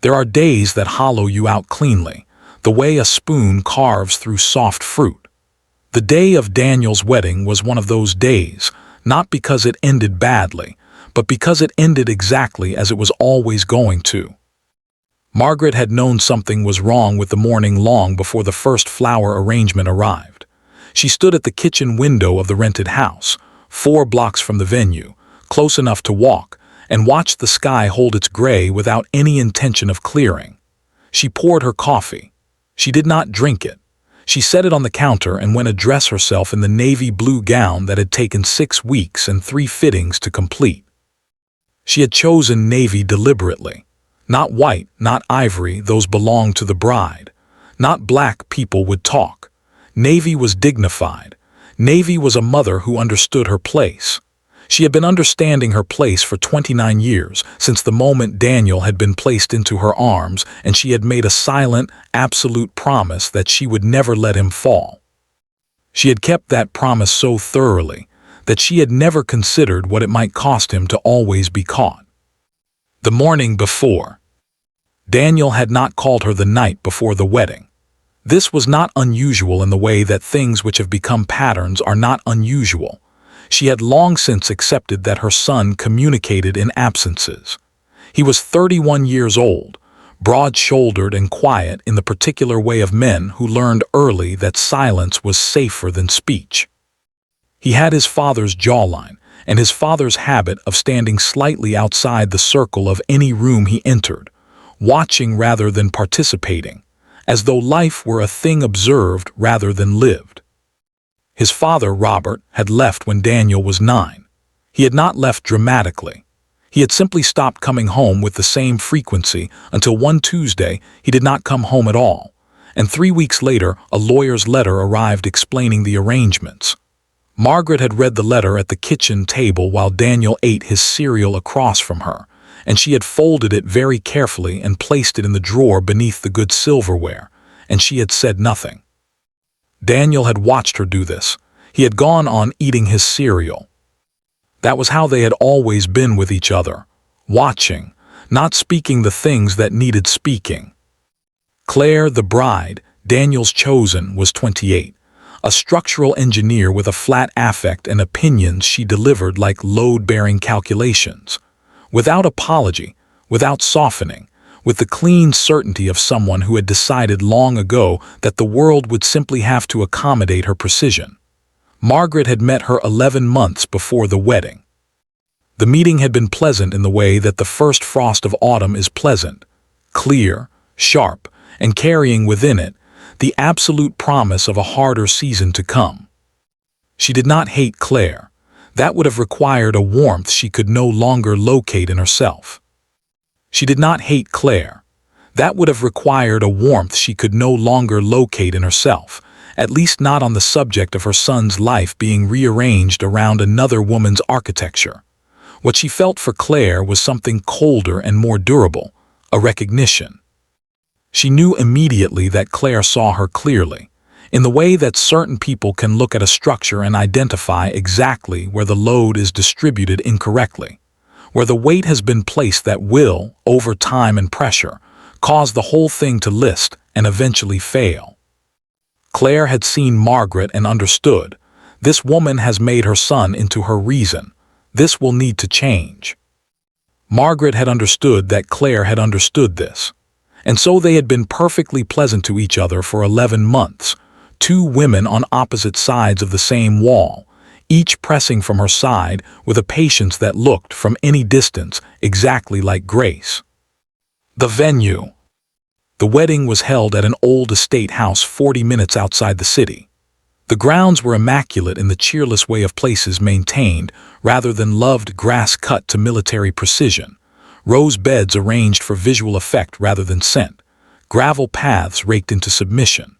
There are days that hollow you out cleanly, the way a spoon carves through soft fruit. The day of Daniel's wedding was one of those days, not because it ended badly, but because it ended exactly as it was always going to. Margaret had known something was wrong with the morning long before the first flower arrangement arrived. She stood at the kitchen window of the rented house, 4 blocks from the venue, close enough to walk, and watched the sky hold its gray without any intention of clearing. She poured her coffee. She did not drink it. She set it on the counter and went to dress herself in the navy blue gown that had taken 6 weeks and 3 fittings to complete. She had chosen navy deliberately. Not white, not ivory, those belonged to the bride. Not black, people would talk. Navy was dignified. Navy was a mother who understood her place. She had been understanding her place for 29 years, since the moment Daniel had been placed into her arms, and she had made a silent, absolute promise that she would never let him fall. She had kept that promise so thoroughly that she had never considered what it might cost him to always be caught. The morning before, Daniel had not called her the night before the wedding. This was not unusual in the way that things which have become patterns are not unusual. She had long since accepted that her son communicated in absences. He was 31 years old, broad-shouldered and quiet in the particular way of men who learned early that silence was safer than speech. He had his father's jawline and his father's habit of standing slightly outside the circle of any room he entered, watching rather than participating, as though life were a thing observed rather than lived. His father, Robert, had left when Daniel was 9. He had not left dramatically. He had simply stopped coming home with the same frequency until one Tuesday he did not come home at all, and 3 weeks later a lawyer's letter arrived explaining the arrangements. Margaret had read the letter at the kitchen table while Daniel ate his cereal across from her, and she had folded it very carefully and placed it in the drawer beneath the good silverware, and she had said nothing. Daniel had watched her do this. He had gone on eating his cereal. That was how they had always been with each other, watching, not speaking the things that needed speaking. Claire, the bride, Daniel's chosen, was 28. A structural engineer with a flat affect and opinions she delivered like load-bearing calculations. Without apology, without softening, with the clean certainty of someone who had decided long ago that the world would simply have to accommodate her precision. Margaret had met her 11 months before the wedding. The meeting had been pleasant in the way that the first frost of autumn is pleasant, clear, sharp, and carrying within it the absolute promise of a harder season to come. She did not hate Claire. That would have required a warmth she could no longer locate in herself. She did not hate Claire. That would have required a warmth she could no longer locate in herself, at least not on the subject of her son's life being rearranged around another woman's architecture. What she felt for Claire was something colder and more durable, a recognition. She knew immediately that Claire saw her clearly, in the way that certain people can look at a structure and identify exactly where the load is distributed incorrectly, where the weight has been placed that will, over time and pressure, cause the whole thing to list and eventually fail. Claire had seen Margaret and understood. This woman has made her son into her reason. This will need to change. Margaret had understood that Claire had understood this. And so they had been perfectly pleasant to each other for 11 months, 2 women on opposite sides of the same wall, each pressing from her side with a patience that looked, from any distance, exactly like Grace. The venue. The wedding was held at an old estate house 40 minutes outside the city. The grounds were immaculate in the cheerless way of places maintained rather than loved grass cut to military precision. Rose beds arranged for visual effect rather than scent, gravel paths raked into submission.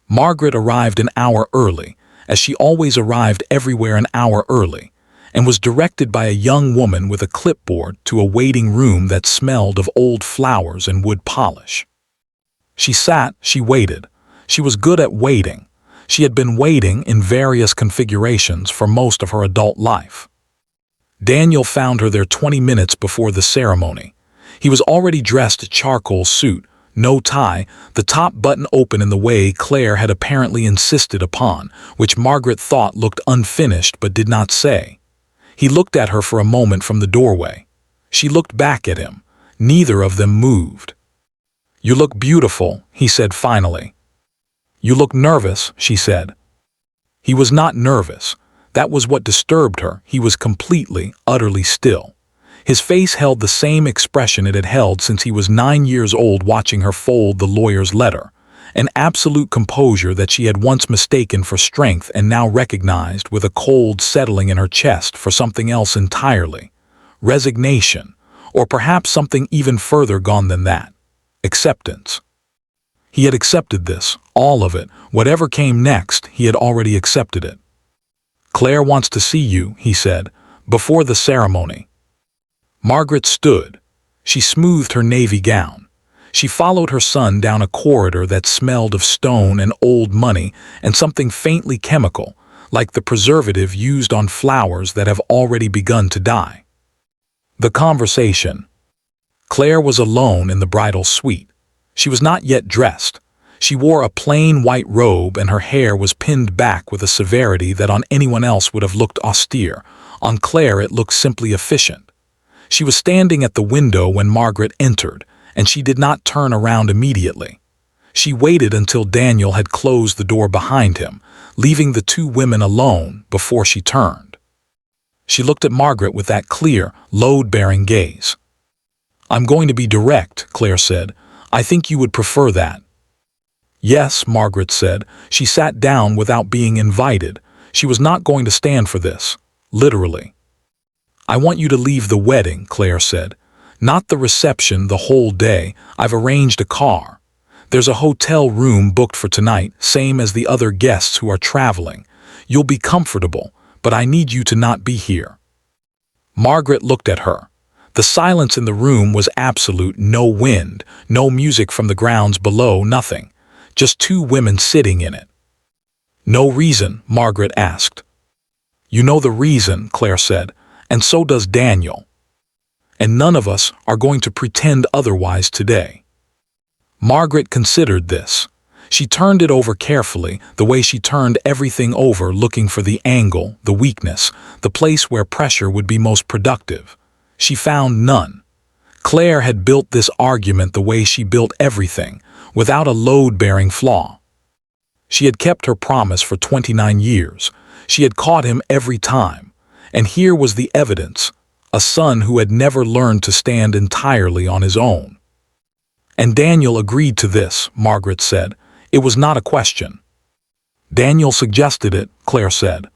Margaret arrived an hour early, as she always arrived everywhere an hour early, and was directed by a young woman with a clipboard to a waiting room that smelled of old flowers and wood polish. She sat, she waited. She was good at waiting. She had been waiting in various configurations for most of her adult life. Daniel found her there 20 minutes before the ceremony. He was already dressed charcoal suit, no tie, the top button open in the way Claire had apparently insisted upon, which Margaret thought looked unfinished but did not say. He looked at her for a moment from the doorway. She looked back at him. Neither of them moved. "You look beautiful," he said finally. "You look nervous," she said. He was not nervous. That was what disturbed her. He was completely, utterly still. His face held the same expression it had held since he was 9 years old watching her fold the lawyer's letter. An absolute composure that she had once mistaken for strength and now recognized with a cold settling in her chest for something else entirely. Resignation, or perhaps something even further gone than that. Acceptance. He had accepted this, all of it. Whatever came next, he had already accepted it. "Claire wants to see you," he said, "before the ceremony." Margaret stood. She smoothed her navy gown. She followed her son down a corridor that smelled of stone and old money and something faintly chemical, like the preservative used on flowers that have already begun to die. The conversation. Claire was alone in the bridal suite. She was not yet dressed. She wore a plain white robe and her hair was pinned back with a severity that on anyone else would have looked austere. On Claire it looked simply efficient. She was standing at the window when Margaret entered, and she did not turn around immediately. She waited until Daniel had closed the door behind him, leaving the two women alone before she turned. She looked at Margaret with that clear, load-bearing gaze. "I'm going to be direct," Claire said. "I think you would prefer that." "Yes," Margaret said. She sat down without being invited. She was not going to stand for this, literally. "I want you to leave the wedding," Claire said. "Not the reception, the whole day. I've arranged a car. There's a hotel room booked for tonight, same as the other guests who are traveling. You'll be comfortable, but I need you to not be here." Margaret looked at her. The silence in the room was absolute. No wind, no music from the grounds below, nothing. Just two women sitting in it. "No reason?" Margaret asked. "You know the reason," Claire said, "and so does Daniel. And none of us are going to pretend otherwise today." Margaret considered this. She turned it over carefully, the way she turned everything over, looking for the angle, the weakness, the place where pressure would be most productive. She found none. Claire had built this argument the way she built everything, without a load-bearing flaw. She had kept her promise for 29 years. She had caught him every time. And here was the evidence, a son who had never learned to stand entirely on his own. "And Daniel agreed to this," Margaret said. "It was not a question." "Daniel suggested it," Claire said.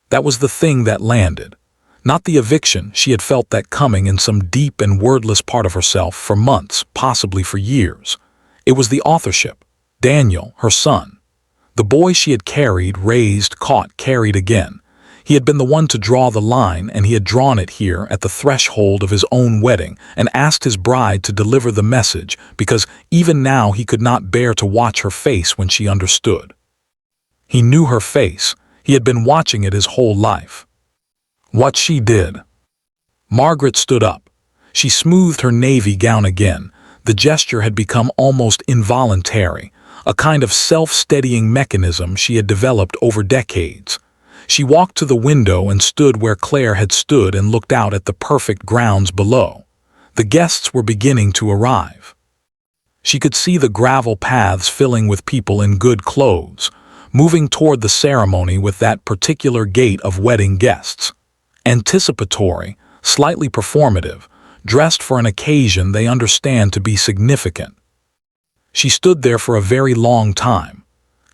That was the thing that landed. Not the eviction. She had felt that coming in some deep and wordless part of herself for months, possibly for years. It was the authorship. Daniel, her son. The boy she had carried, raised, caught, carried again. He had been the one to draw the line, and he had drawn it here at the threshold of his own wedding and asked his bride to deliver the message because even now he could not bear to watch her face when she understood. He knew her face. He had been watching it his whole life. What she did. Margaret stood up. She smoothed her navy gown again. The gesture had become almost involuntary, a kind of self-steadying mechanism she had developed over decades. She walked to the window and stood where Claire had stood and looked out at the perfect grounds below. The guests were beginning to arrive. She could see the gravel paths filling with people in good clothes, moving toward the ceremony with that particular gait of wedding guests. Anticipatory, slightly performative, dressed for an occasion they understand to be significant. She stood there for a very long time.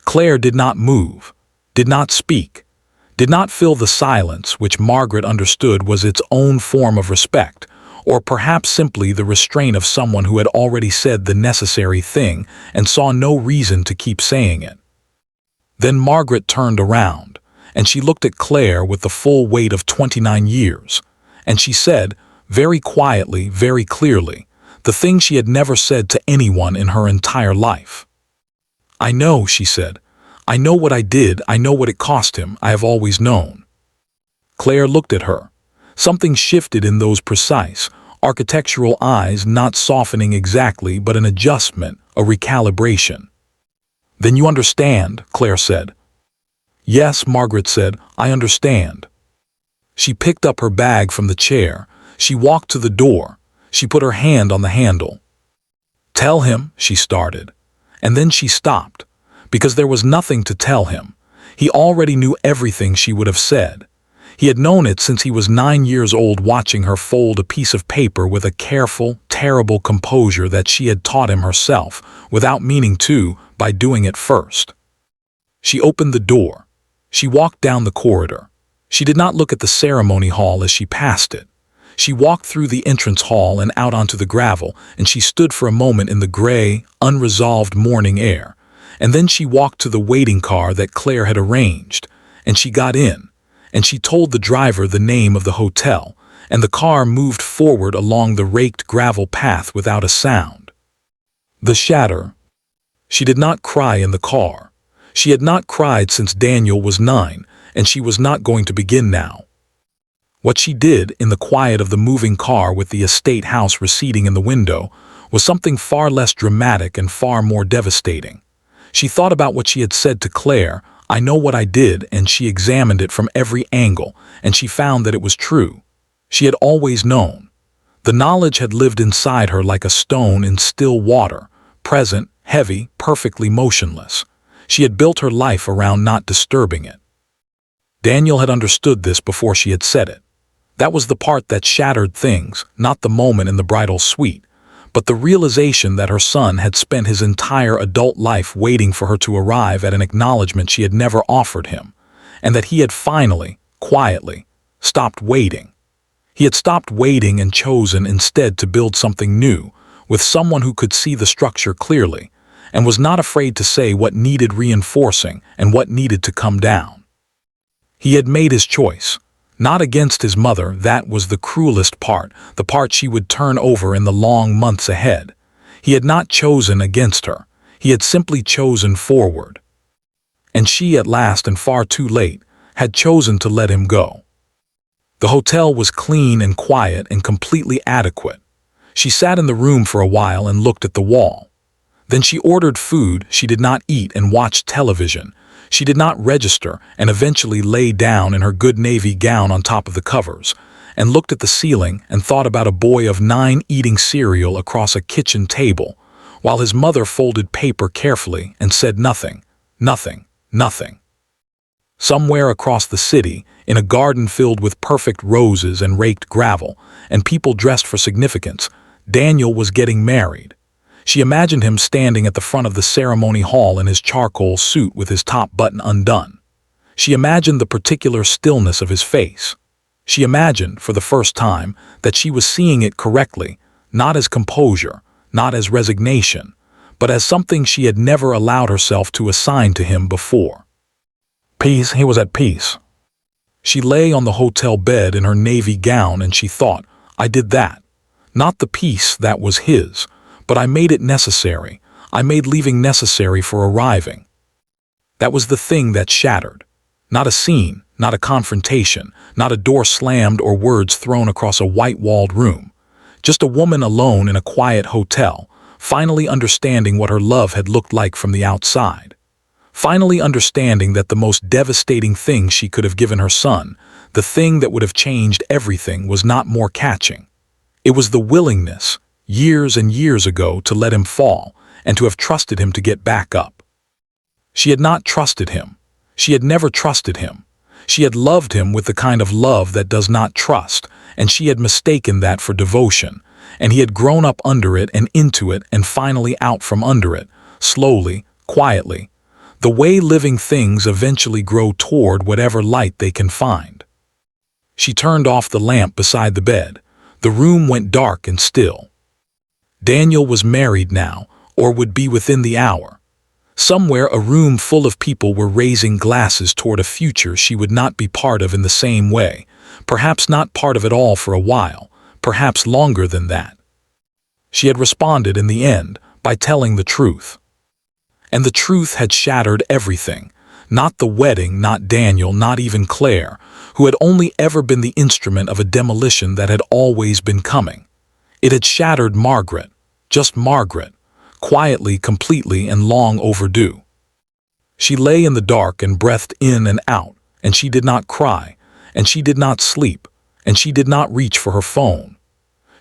Claire did not move, did not speak, did not fill the silence which Margaret understood was its own form of respect, or perhaps simply the restraint of someone who had already said the necessary thing and saw no reason to keep saying it. Then Margaret turned around, and she looked at Claire with the full weight of 29 years, and she said, very quietly, very clearly, the thing she had never said to anyone in her entire life. "I know," she said. "I know what I did. I know what it cost him. I have always known." Claire looked at her. Something shifted in those precise, architectural eyes not softening exactly but an adjustment, a recalibration. "Then you understand," Claire said. "Yes," Margaret said, "I understand." She picked up her bag from the chair. She walked to the door. She put her hand on the handle. "Tell him," she started. And then she stopped, because there was nothing to tell him. He already knew everything she would have said. He had known it since he was 9 years old, watching her fold a piece of paper with a careful, terrible composure that she had taught him herself, without meaning to, by doing it first. She opened the door. She walked down the corridor. She did not look at the ceremony hall as she passed it. She walked through the entrance hall and out onto the gravel, and she stood for a moment in the gray, unresolved morning air. And then she walked to the waiting car that Claire had arranged, and she got in, and she told the driver the name of the hotel, and the car moved forward along the raked gravel path without a sound. The shatter. She did not cry in the car. She had not cried since Daniel was 9, and she was not going to begin now. What she did in the quiet of the moving car with the estate house receding in the window was something far less dramatic and far more devastating. She thought about what she had said to Claire, "I know what I did," and she examined it from every angle, and she found that it was true. She had always known. The knowledge had lived inside her like a stone in still water, present, heavy, perfectly motionless. She had built her life around not disturbing it. Daniel had understood this before she had said it. That was the part that shattered things, not the moment in the bridal suite, but the realization that her son had spent his entire adult life waiting for her to arrive at an acknowledgement she had never offered him, and that he had finally, quietly, stopped waiting. He had stopped waiting and chosen instead to build something new, with someone who could see the structure clearly, and was not afraid to say what needed reinforcing and what needed to come down. He had made his choice. Not against his mother, that was the cruelest part, the part she would turn over in the long months ahead. He had not chosen against her, he had simply chosen forward. And she, at last and far too late, had chosen to let him go. The hotel was clean and quiet and completely adequate. She sat in the room for a while and looked at the wall. Then she ordered food she did not eat and watched television. She did not register and eventually lay down in her good navy gown on top of the covers, and looked at the ceiling and thought about a boy of 9 eating cereal across a kitchen table, while his mother folded paper carefully and said nothing, nothing, nothing. Somewhere across the city, in a garden filled with perfect roses and raked gravel, and people dressed for significance, Daniel was getting married. She imagined him standing at the front of the ceremony hall in his charcoal suit with his top button undone. She imagined the particular stillness of his face. She imagined, for the first time, that she was seeing it correctly, not as composure, not as resignation, but as something she had never allowed herself to assign to him before. Peace, he was at peace. She lay on the hotel bed in her navy gown and she thought, "I did that. Not the peace that was his, but I made it necessary. I made leaving necessary for arriving." That was the thing that shattered. Not a scene, not a confrontation, not a door slammed or words thrown across a white-walled room. Just a woman alone in a quiet hotel, finally understanding what her love had looked like from the outside. Finally understanding that the most devastating thing she could have given her son, the thing that would have changed everything, was not more catching. It was the willingness, years and years ago, to let him fall and to have trusted him to get back up. She had not trusted him. She had never trusted him. She had loved him with the kind of love that does not trust, and she had mistaken that for devotion, and he had grown up under it and into it and finally out from under it, slowly, quietly, the way living things eventually grow toward whatever light they can find. She turned off the lamp beside the bed. The room went dark and still. Daniel was married now, or would be within the hour. Somewhere a room full of people were raising glasses toward a future she would not be part of in the same way, perhaps not part of it all for a while, perhaps longer than that. She had responded in the end by telling the truth. And the truth had shattered everything, not the wedding, not Daniel, not even Claire, who had only ever been the instrument of a demolition that had always been coming. It had shattered Margaret, just Margaret, quietly, completely, and long overdue. She lay in the dark and breathed in and out, and she did not cry, and she did not sleep, and she did not reach for her phone.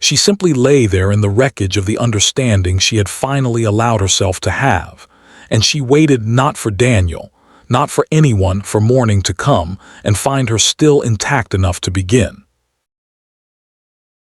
She simply lay there in the wreckage of the understanding she had finally allowed herself to have, and she waited not for Daniel, not for anyone, for morning to come and find her still intact enough to begin.